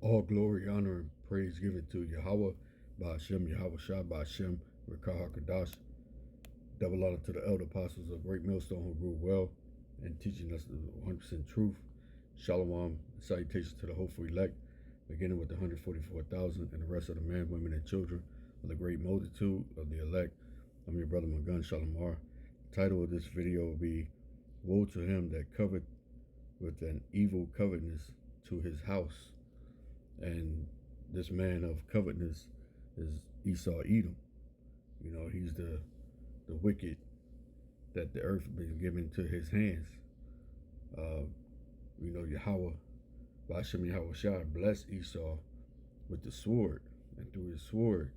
All glory, honor, and praise given to Yahweh, Ba'ashem, Yahweh Shah, Ba'ashem, Rekah HaKadosh. Double honor to the elder apostles of Great Millstone who grew well and teaching us the 100% truth. Shalom, salutations to the hopeful elect, beginning with the 144,000 and the rest of the men, women, and children of the great multitude of the elect. I'm your brother Magun Shalom. The title of this video will be Woe to him that covet with an evil covetousness to his house. And this man of covetousness is Esau Edom. You know, he's the wicked that the earth has been given to his hands. Yahweh, Ba'ashem Yahweh Shah, blessed Esau with the sword, and through his sword,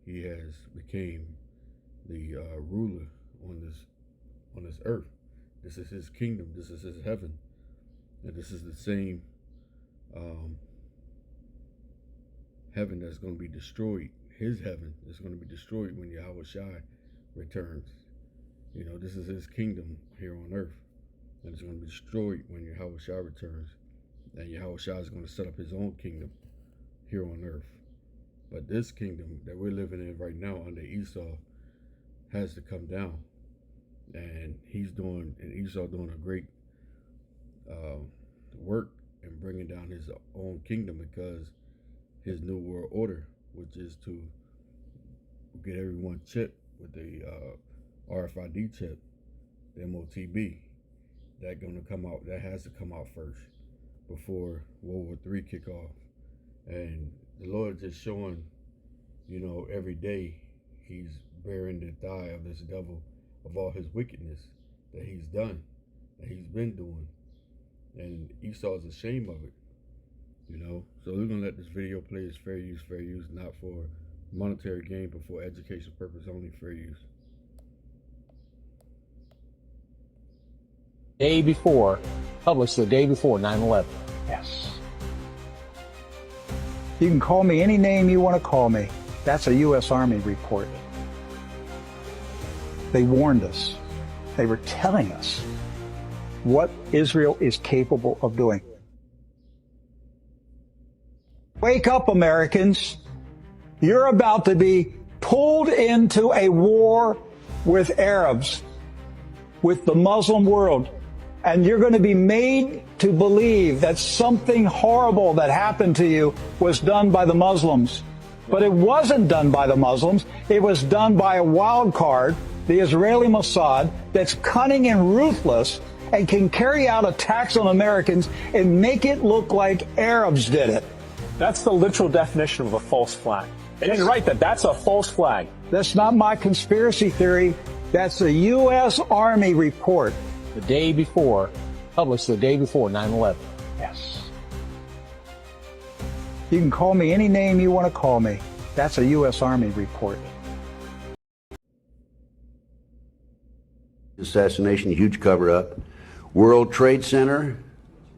he has became the ruler on this earth. This is his kingdom. This is his heaven, and this is the same heaven that's going to be destroyed. His heaven is going to be destroyed when Yahweh Shai returns. You know, this is his kingdom here on earth, and it's going to be destroyed when Yahweh Shai returns. And Yahweh Shai is going to set up his own kingdom here on earth. But this kingdom that we're living in right now under Esau has to come down. And Esau doing a great work in bringing down his own kingdom, because his new world order, which is to get everyone chipped with the RFID chip, the MOTB, that gonna come out. That has to come out first before World War III kick off. And the Lord is just showing, you know, every day he's bearing the thigh of this devil of all his wickedness that he's done, that he's been doing. And Esau's ashamed of it, you know. So we're gonna let this video play. It's fair use, not for monetary gain, but for education purpose only. Fair use. Day before, published the day before 9/11. Yes. You can call me any name you want to call me. That's a U.S. Army report. They warned us. They were telling us what Israel is capable of doing. Wake up, Americans. You're about to be pulled into a war with Arabs, with the Muslim world. And you're going to be made to believe that something horrible that happened to you was done by the Muslims. But it wasn't done by the Muslims. It was done by a wild card, the Israeli Mossad, that's cunning and ruthless and can carry out attacks on Americans and make it look like Arabs did it. That's the literal definition of a false flag. They didn't write that. That's a false flag. That's not my conspiracy theory. That's a U.S. Army report. The day before, published the day before 9/11. Yes. You can call me any name you want to call me. That's a U.S. Army report. Assassination, huge cover-up. World Trade Center,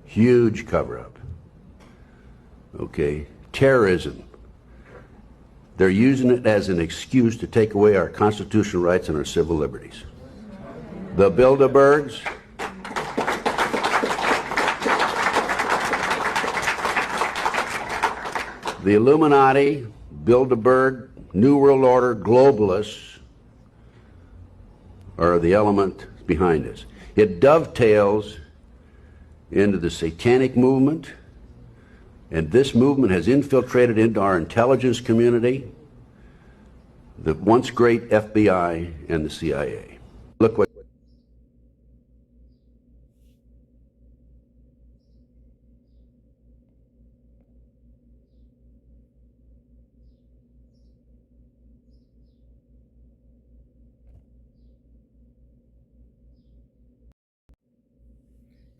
huge cover-up. Okay. Terrorism. They're using it as an excuse to take away our constitutional rights and our civil liberties. The Bilderbergs, the Illuminati, Bilderberg, New World Order, globalists are the element behind this. It dovetails into the satanic movement, and this movement has infiltrated into our intelligence community, the once great FBI and the CIA. Look what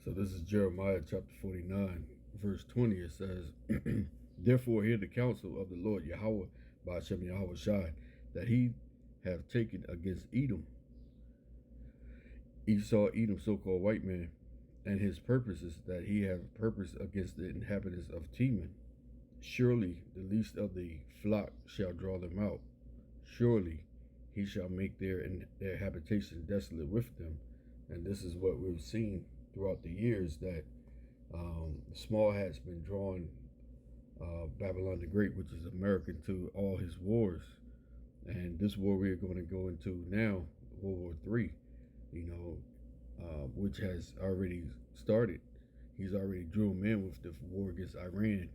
So this is Jeremiah chapter 49, verse 20. It says, Therefore hear the counsel of the Lord Yahweh, Ba'ashem Yahweh Shai, that he have taken against Edom, Esau, Edom, so-called white man, and his purposes, that he have purpose against the inhabitants of Teman. Surely the least of the flock shall draw them out. Surely he shall make their habitation desolate with them. And this is what we've seen throughout the years, that small hats been drawing Babylon the Great, which is American to all his wars. And this war we are going to go into now, World War III, which has already started. He's already drew him in with the war against Iran.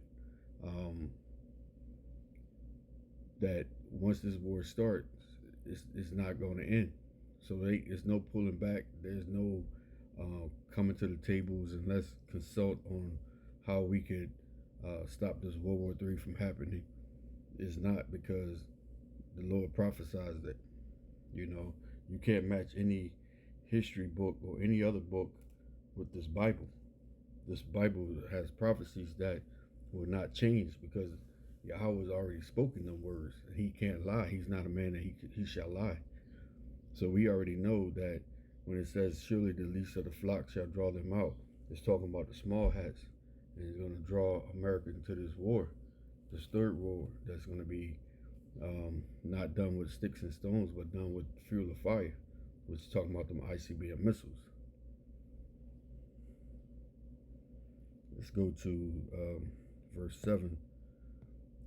That once this war starts, it's not going to end. So there's no pulling back. There's no coming to the tables and let's consult on how we could stop this World War III from happening. It's not, because the Lord prophesies that. You can't match any history book or any other book with this Bible. This Bible has prophecies that will not change, because Yahweh has already spoken them words. He can't lie. He's not a man that he shall lie. So we already know that when it says, surely the least of the flock shall draw them out, it's talking about the small hats. And it's going to draw America into this war, this third war that's going to be not done with sticks and stones, but done with fuel of fire, which is talking about them ICBM missiles. Let's go to verse 7.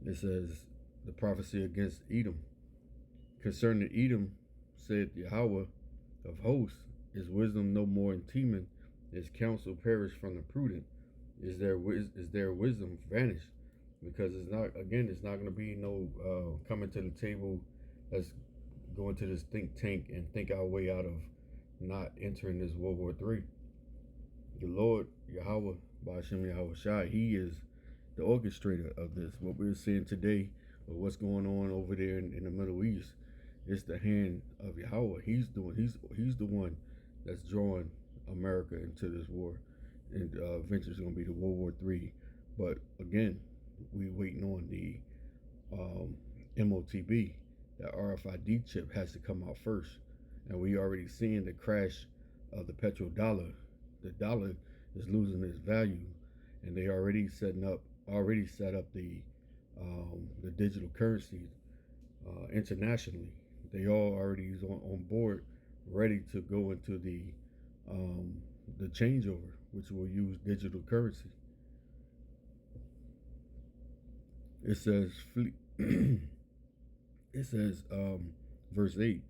It says, the prophecy against Edom. Concerning Edom, said Yahweh of hosts, is wisdom no more in Teman? Is counsel perished from the prudent? Is their wisdom vanished? Because it's not going to be no coming to the table. Let's go into this think tank and think our way out of not entering this World War III. The Lord Yahweh, Ba'ashem Yahweh Shai, he is the orchestrator of this. What we're seeing today, or what's going on over there in the Middle East, it's the hand of Yahweh. He's the one that's drawing America into this war, and eventually it's going to be the World War III. But again, we waiting on the MOTB. That RFID chip has to come out first, and we already seeing the crash of the petrodollar. The dollar is losing its value, and they already set up the digital currency internationally. They all already is on board, ready to go into the changeover, which will use digital currency. It says, verse 8,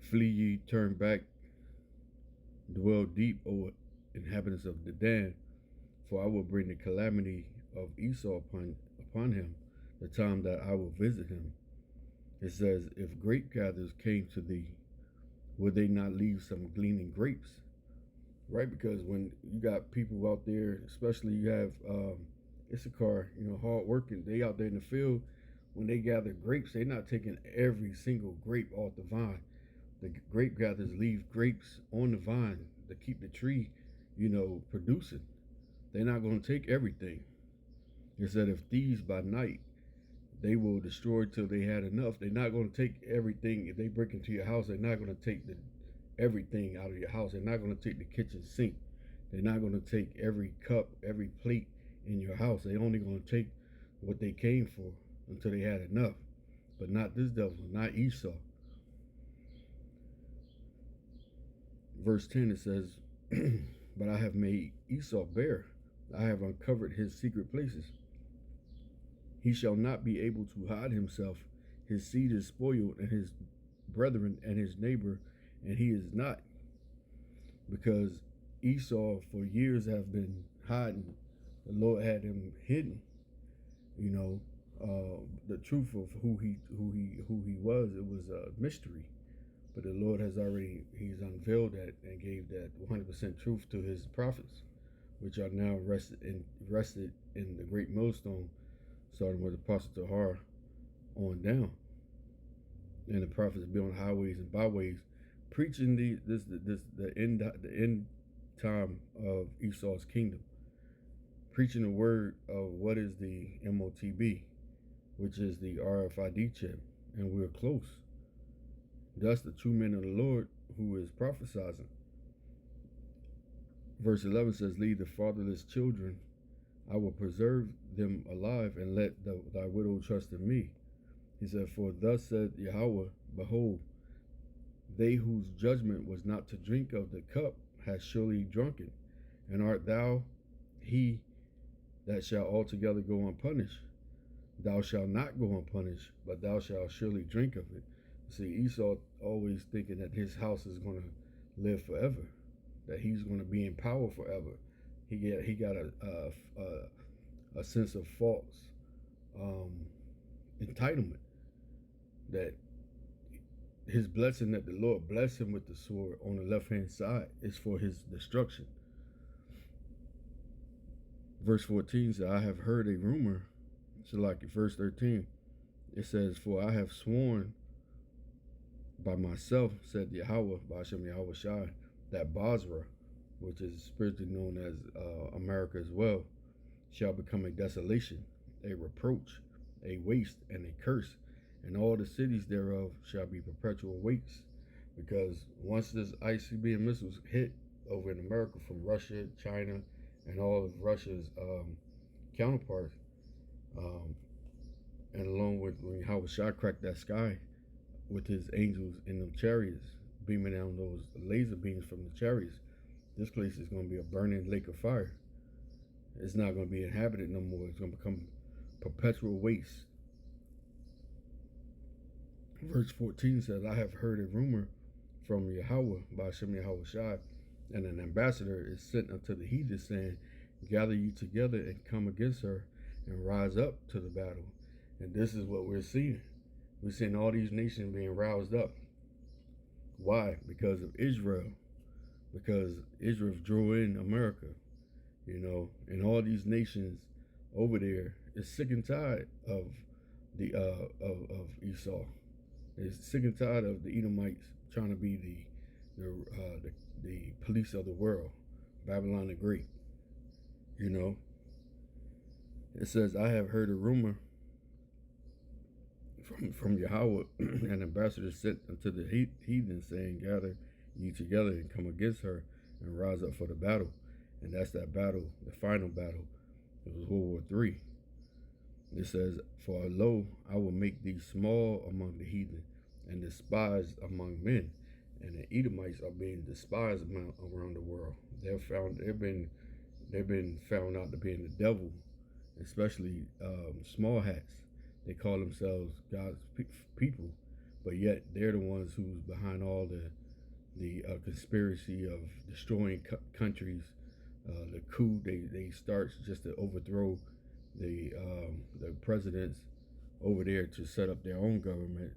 flee ye, turn back, dwell deep, O inhabitants of Dedan, for I will bring the calamity of Esau upon him, the time that I will visit him. It says, if grape gatherers came to thee, would they not leave some gleaning grapes? Right? Because when you got people out there, especially you have Issachar, hard working, they out there in the field, when they gather grapes, they're not taking every single grape off the vine. The grape gatherers leave grapes on the vine to keep the tree, producing. They're not going to take everything. It said, if thieves by night, they will destroy till they had enough. They're not going to take everything. If they break into your house, they're not going to take everything out of your house. They're not going to take the kitchen sink. They're not going to take every cup, every plate in your house. They're only going to take what they came for until they had enough. But not this devil, not Esau. Verse 10, it says, but I have made Esau bare. I have uncovered his secret places. He shall not be able to hide himself. His seed is spoiled, and his brethren and his neighbor, and he is not. Because Esau for years have been hiding. The Lord had him hidden. The truth of who he was, it was a mystery. But the Lord he's unveiled that and gave that 100% truth to his prophets, which are now rested in the great millstone, starting with Apostle Tahar on down. And the prophets be on highways and byways, preaching the end time of Esau's kingdom, preaching the word of what is the MOTB, which is the RFID chip, and we're close. Thus the true men of the Lord who is prophesizing. Verse 11 says, lead the fatherless children, I will preserve them alive, and let thy widow trust in me. He said, for thus said Yahweh, behold, they whose judgment was not to drink of the cup has surely drunken, and art thou he that shall altogether go unpunished. Thou shalt not go unpunished, but thou shalt surely drink of it. See, Esau always thinking that his house is going to live forever, that he's going to be in power forever. He got a sense of false entitlement, that his blessing that the Lord blessed him with the sword on the left-hand side is for his destruction. Verse 14 says, I have heard a rumor. So like verse 13, it says, for I have sworn by myself, said Yahweh, by Hashem Yahweh Shai, that Basra, which is spiritually known as America as well, shall become a desolation, a reproach, a waste, and a curse, and all the cities thereof shall be perpetual wastes. Because once this ICBM missiles hit over in America from Russia, China, and all of Russia's counterparts, and along with when Yahweh Shai cracked that sky with his angels in them chariots, beaming down those laser beams from the chariots, this place is going to be a burning lake of fire. It's not going to be inhabited no more. It's going to become perpetual waste. Verse 14 says, I have heard a rumor from Yahweh by Hashem Yahweh Shai, and an ambassador is sent unto the heathen, saying, gather you together and come against her and rise up to the battle. And this is what we're seeing. We're seeing all these nations being roused up. Why? Because of Israel. Because Israel drew in America, and all these nations over there is sick and tired of the of Esau. Is sick and tired of the Edomites trying to be the police of the world, Babylon the Great. It says, I have heard a rumor from Yahweh, an ambassador sent unto the heathen, saying, gather ye together and come against her and rise up for the battle. And that's that battle, the final battle. It was World War III. It says, for lo, I will make thee small among the heathen and despised among men. And the Edomites are being despised around the world. They've been found out to be in the devil, especially small hats. They call themselves God's people, but yet they're the ones who's behind all the conspiracy of destroying countries. The coup they start just to overthrow the presidents over there to set up their own government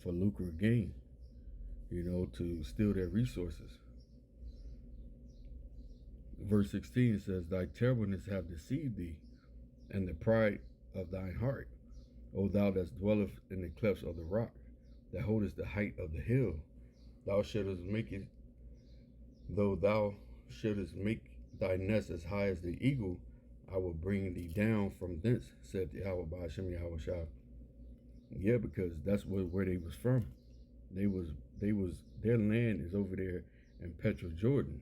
for lucrative gain, to steal their resources. Verse 16 says, thy terribleness have deceived thee, and the pride of thine heart, O thou that dwellest in the clefts of the rock, that holdest the height of the hill. Thou shouldest make it, though thou shouldest make thy nest as high as the eagle, I will bring thee down from thence, said Yahweh by Hashem Yahweh Shai. Yeah, because that's where they was from. Their land is over there in Petro Jordan.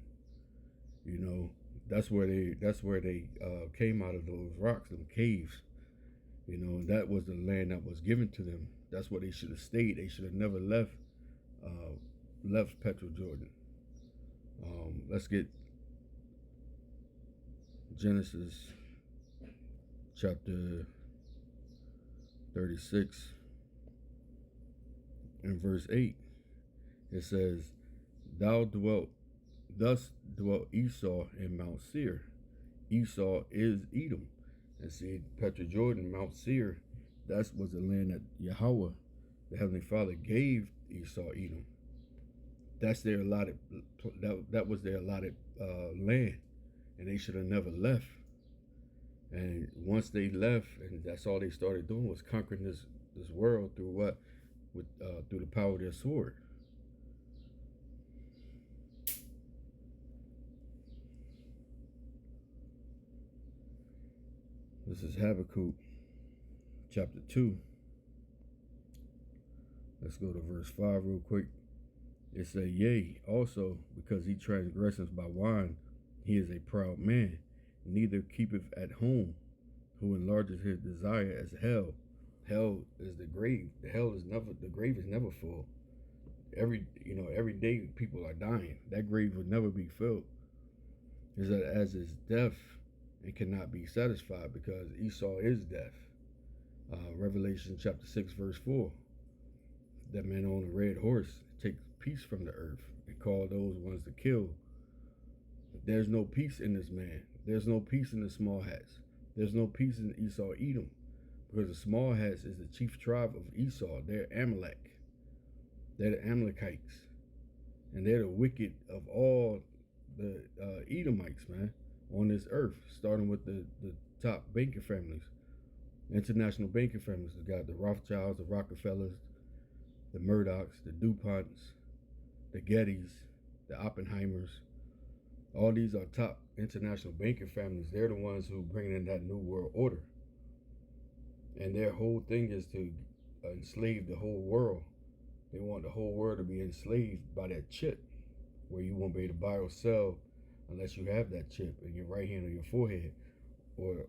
That's where they came out of those rocks, them caves. And that was the land that was given to them. That's where they should have stayed. They should have never left Petro Jordan. Let's get Genesis chapter 36 and verse 8. It says, thus dwelt Esau in Mount Seir. Esau is Edom. And see, Petro Jordan, Mount Seir, that was the land that Yahweh, the Heavenly Father, gave Esau, Edom. That's their allotted, that was their allotted land, and they should have never left. And once they left, and that's all they started doing was conquering this world through what? Through the power of their sword. This is Habakkuk chapter 2. Let's go to verse 5 real quick. It says, yea, also, because he transgresseth by wine, he is a proud man, neither keepeth at home, who enlarges his desire as hell. Hell is the grave. The grave is never full. Every day people are dying. That grave will never be filled. Is that as is death and cannot be satisfied, because Esau is death. Revelation chapter 6 verse 4. That man on a red horse takes peace from the earth and call those ones to kill. There's no peace in this man. There's no peace in the small hats. There's no peace in Esau Edom, because the small hats is the chief tribe of Esau. They're Amalek. They're the Amalekites. And they're the wicked of all the Edomites, man, on this earth, starting with the top banking families, international banking families. We got the Rothschilds, the Rockefellers, the Murdochs, the DuPonts, the Gettys, the Oppenheimers. All these are top international banking families. They're the ones who bring in that new world order. And their whole thing is to enslave the whole world. They want the whole world to be enslaved by that chip, where you won't be able to buy or sell unless you have that chip in your right hand or your forehead, or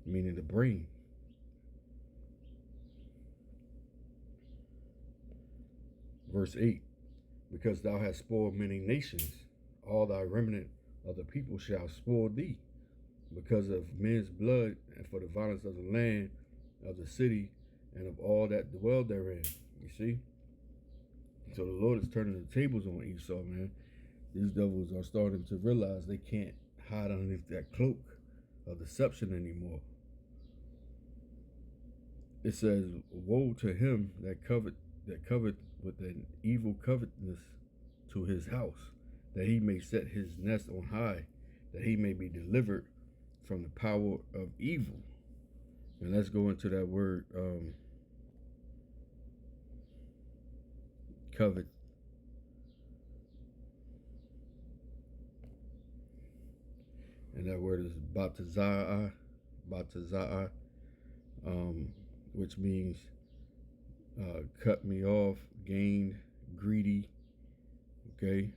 meaning the brain. Verse 8, because thou hast spoiled many nations, all thy remnant of the people shall spoil thee, because of men's blood, and for the violence of the land, of the city, and of all that dwell therein. You see? So the Lord is turning the tables on Esau, man. These devils are starting to realize they can't hide underneath that cloak of deception anymore. It says, woe to him that covet with an evil covetousness to his house, that he may set his nest on high, that he may be delivered from the power of evil. And let's go into that word, covet. And that word is batazai, which means cut me off, gained, greedy, okay?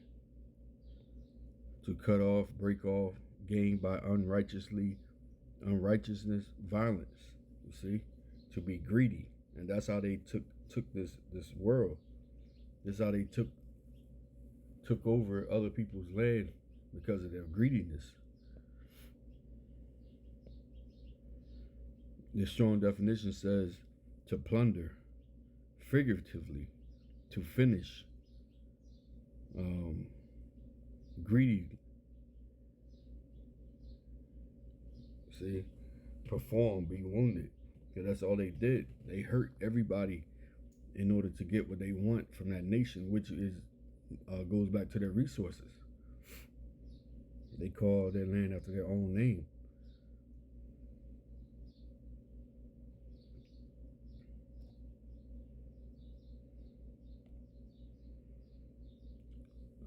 To cut off, break off, gained by unrighteousness, violence, you see? To be greedy. And that's how they took this world. This is how they took over other people's land, because of their greediness. The strong definition says to plunder, figuratively, to finish, greedy. See, perform, be wounded. Because that's all they did. They hurt everybody in order to get what they want from that nation, which is goes back to their resources. They call their land after their own name.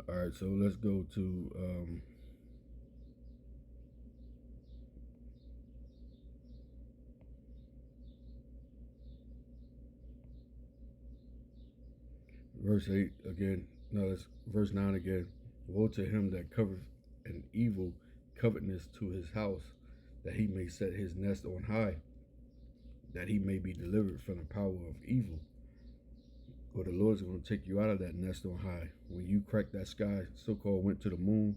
All right, so let's go to verse 8 again. No, that's verse 9 again. Woe to him that covereth an evil covetousness to his house, that he may set his nest on high, that he may be delivered from the power of evil. Well, the Lord's going to take you out of that nest on high. When you cracked that sky, so-called went to the moon,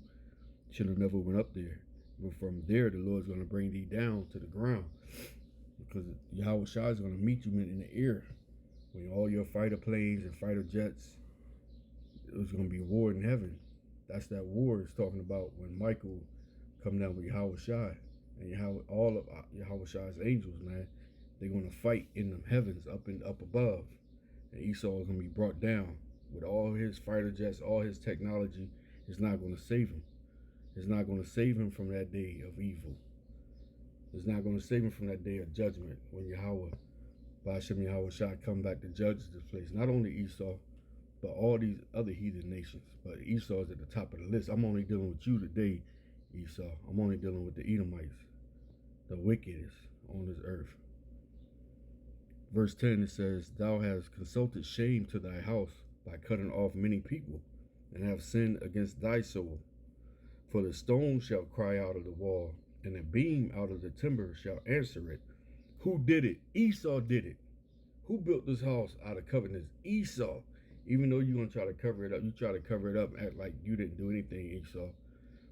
should have never went up there. But from there, the Lord's going to bring thee down to the ground, because Yahweh Shai is going to meet you in the air. When all your fighter planes and fighter jets, it was going to be war in heaven. That's that war it's talking about when Michael come down with Yahweh Shai. And all of Yahweh Shai's angels, man, they're going to fight in the heavens, up above. And Esau is going to be brought down with all his fighter jets, all his technology. It's not going to save him. It's not going to save him from that day of evil. It's not going to save him from that day of judgment, when Yahweh, Ba'ashem Yahweh Shai, come back to judge this place. Not only Esau, but all these other heathen nations. But Esau is at the top of the list. I'm only dealing with you today, Esau. I'm only dealing with the Edomites, the wickedest on this earth. Verse 10, it says, thou hast consulted shame to thy house by cutting off many people, and have sinned against thy soul. For the stone shall cry out of the wall, and the beam out of the timber shall answer it. Who did it? Esau did it. Who built this house out of covetousness? Esau. Even though you're going to try to cover it up, you try to cover it up, act like you didn't do anything, Esau.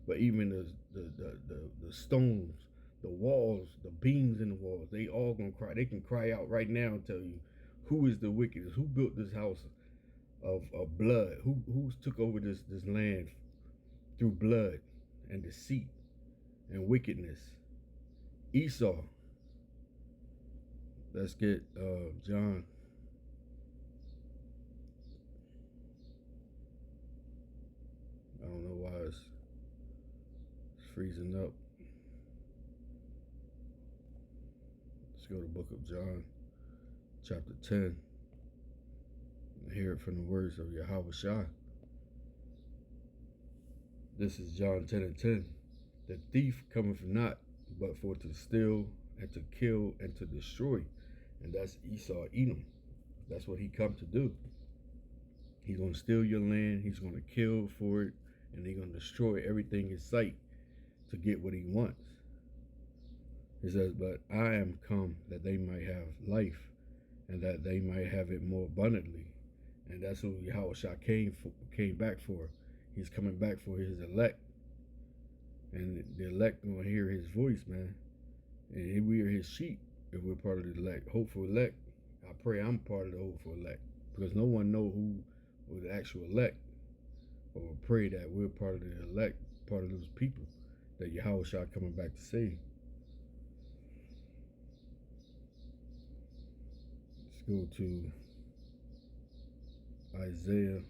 But even the stones, the walls, the beams in the walls, they all gonna cry. They can cry out right now and tell you who is the wickedest, who built this house of blood, who's took over this land through blood and deceit and wickedness. Esau. Let's get John. I don't know why it's freezing up. Let's go to the book of John, chapter 10, and hear it from the words of Yahweh Shai. This is John 10:10. The thief cometh not, but for to steal and to kill and to destroy. And that's Esau, Edom. That's what he come to do. He's going to steal your land. He's going to kill for it. And he's going to destroy everything in sight to get what he wants. He says, but I am come that they might have life and that they might have it more abundantly. And that's what Yahweh Shai came back for. He's coming back for his elect. And the elect going to hear his voice, man. And we are his sheep if we're part of the elect. Hopeful elect. I pray I'm part of the hopeful elect. Because no one know who was the actual elect. But we pray that we're part of the elect, part of those people that Yahweh Shai coming back to save. Let's go to Isaiah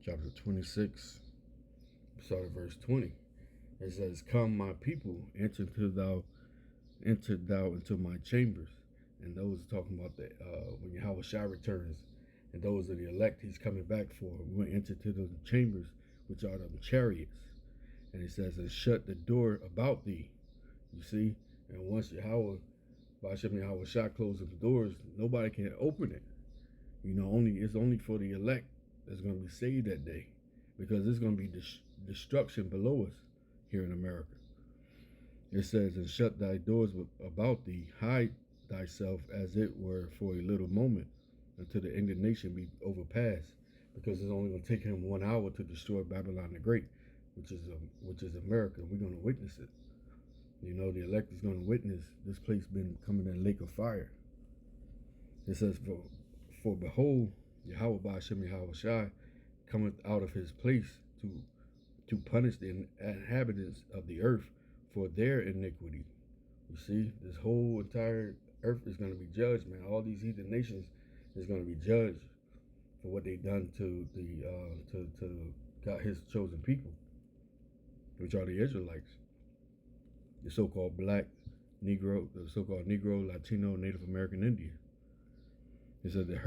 chapter 26, start at verse 20. It says, come, my people, enter thou into my chambers. And those are talking about the when Yahweh Shai returns, and those are the elect he's coming back for. We're going to enter to the chambers, which are the chariots. And he says, and shut the door about thee. You see? And once Yahweh, Ba'ashem Yahweh Shai closes the doors, nobody can open it. You know, it's only for the elect that's going to be saved that day, because there's going to be destruction below us here in America. It says, and shut thy doors about thee, hide thyself as it were for a little moment, until the indignation be overpassed, because it's only going to take him 1 hour to destroy Babylon the Great, which is America. We're going to witness it. You know, the elect is going to witness this place been becoming a lake of fire. It says, for behold, Yahweh Ba'ashem Yahweh Shai cometh out of his place to punish the inhabitants of the earth for their iniquity. You see, this whole entire earth is going to be judged, man. All these heathen nations is going to be judged for what they done to the to God, his chosen people, which are the Israelites, the so-called black, Negro, the so-called Negro, Latino, Native American Indian. It said, the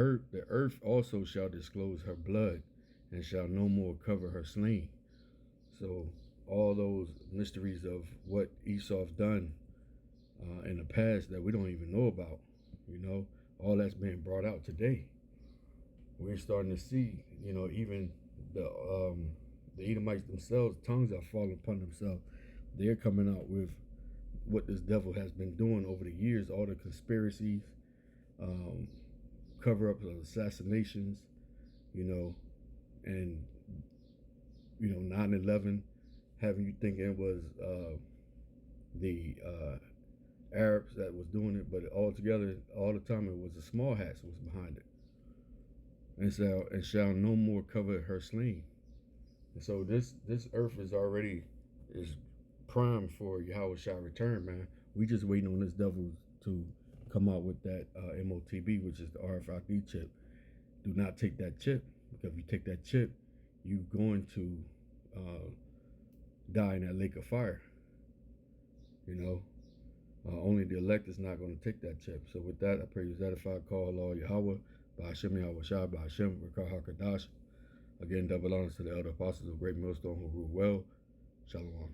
earth also shall disclose her blood, and shall no more cover her slain. So all those mysteries of what Esau's done in the past that we don't even know about, you know, all that's being brought out today. We're starting to see, you know, even the Edomites themselves, tongues are falling upon themselves. They're coming out with what this devil has been doing over the years, all the conspiracies, cover-ups of assassinations, you know, and, you know, 9/11, having you thinking it was the Arabs that was doing it, but altogether, all the time, it was the small hats that was behind it. And shall no more cover her slain. And so this earth is primed for Yahweh Shai return, man. We just waiting on this devil to come out with that MOTB, which is the RFID chip. Do not take that chip, because if you take that chip, you're going to die in that lake of fire. You know, only the elect is not going to take that chip. So with that, I pray you edify, call Allah Yahweh, Ba'ashem Yahweh Shai, Ba'ashem Rekah HaKadosh. Again, double honors to the elder apostles of Great Millstone who rule well. Shalom.